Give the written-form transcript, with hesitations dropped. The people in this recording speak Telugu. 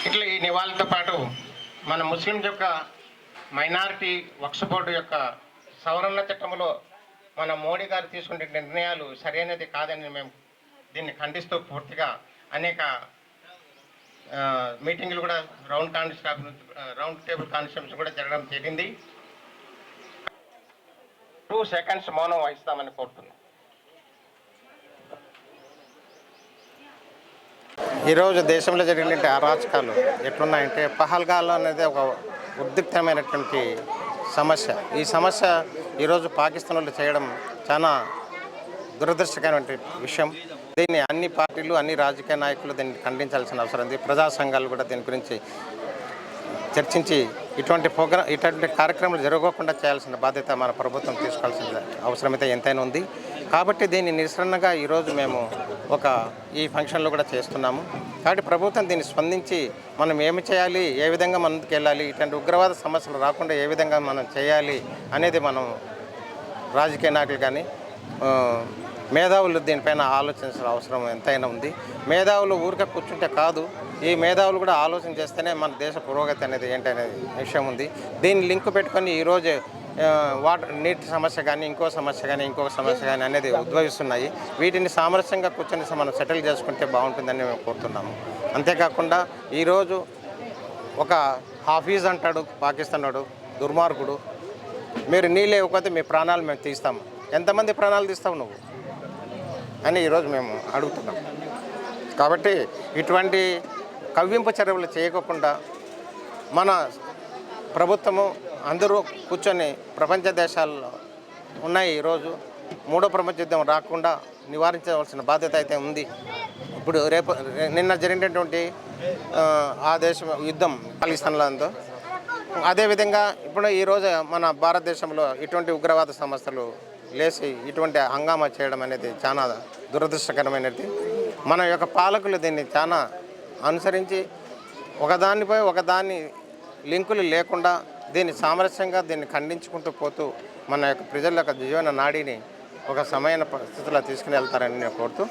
ఇట్లా ఈ నివాళులతో పాటు మన ముస్లిం యొక్క మైనారిటీ వక్ఫ్ బోర్డు యొక్క సవరణ చట్టంలో మన మోడీ గారు తీసుకునే నిర్ణయాలు సరైనది కాదని మేము దీన్ని ఖండిస్తూ పూర్తిగా అనేక మీటింగ్లు కూడా రౌండ్ టేబుల్ కాన్ఫరెన్స్ కూడా జరగడం జరిగింది. 2 seconds మౌనం వహిస్తామని కోరుతున్నాం. ఈరోజు దేశంలో జరిగిన అరాచకాలు ఎట్లున్నాయంటే పహల్గాల్లో అనేది ఒక ఉద్రిక్తమైనటువంటి సమస్య. ఈ సమస్య ఈరోజు పాకిస్తాన్లో చేయడం చాలా దురదృష్టకరమైన విషయం. దీన్ని అన్ని పార్టీలు అన్ని రాజకీయ నాయకులు దీన్ని ఖండించాల్సిన అవసరం ఉంది. ప్రజా సంఘాలు కూడా దీని గురించి చర్చించి ఇటువంటి కార్యక్రమాలు జరగకుండా చేయాల్సిన బాధ్యత మన ప్రభుత్వం తీసుకోవాల్సిన అవసరమైతే ఎంతైనా ఉంది. కాబట్టి దీన్ని నిరసనగా ఈరోజు మేము ఈ ఫంక్షన్లో కూడా చేస్తున్నాము. కాబట్టి ప్రభుత్వం దీన్ని స్పందించి మనం ఏమి చేయాలి, ఏ విధంగా ముందుకు వెళ్ళాలి, ఇటువంటి ఉగ్రవాద సమస్యలు రాకుండా ఏ విధంగా మనం చేయాలి అనేది మనం రాజకీయ నాయకులు కానీ మేధావులు దీనిపైన ఆలోచించాల్సిన అవసరం ఎంతైనా ఉంది. మేధావులు ఊరికే కూర్చుంటే కాదు, ఈ మేధావులు కూడా ఆలోచన చేస్తేనే మన దేశ పురోగతి అనేది ఏంటనేది విషయం ఉంది. దీన్ని లింక్ పెట్టుకొని ఈరోజు నీటి సమస్య కానీ ఇంకో సమస్య కానీ అనేది ఉద్భవిస్తున్నాయి. వీటిని సామరస్యంగా కూర్చొని మనం సెటిల్ చేసుకుంటే బాగుంటుందని మేము కోరుతున్నాము. అంతేకాకుండా ఈరోజు ఒక హాఫీజ్ అంటాడు పాకిస్తాన్ వాడు, దుర్మార్గుడు, మీరు నీళ్ళు ఇవ్వకపోతే మీ ప్రాణాలు మేము తీస్తాము. ఎంతమంది ప్రాణాలు తీస్తావు నువ్వు అని ఈరోజు మేము అడుగుతున్నాం. కాబట్టి ఇటువంటి కవ్వింపు చర్యలు చేయకుండా మన ప్రభుత్వము అందరూ కూర్చొని ప్రపంచ దేశాల్లో ఉన్నాయి. ఈరోజు 3వ ప్రపంచ యుద్ధం రాకుండా నివారించవలసిన బాధ్యత అయితే ఉంది. ఇప్పుడు నిన్న జరిగినటువంటి ఆ దేశం యుద్ధం పాకిస్తాన్లో, అదేవిధంగా ఇప్పుడు ఈరోజు మన భారతదేశంలో ఇటువంటి ఉగ్రవాద సంస్థలు లేచి ఇటువంటి హంగామా చేయడం అనేది చాలా దురదృష్టకరమైనది. మన యొక్క పాలకులు దీన్ని చాలా అనుసరించి ఒకదాన్ని లింకులు లేకుండా దీన్ని సామరస్యంగా దీన్ని ఖండించుకుంటూ పోతూ మన యొక్క ప్రజల యొక్క జీవన నాడిని ఒక సమైన పరిస్థితిలో తీసుకుని వెళ్తారని నేను కోరుతూ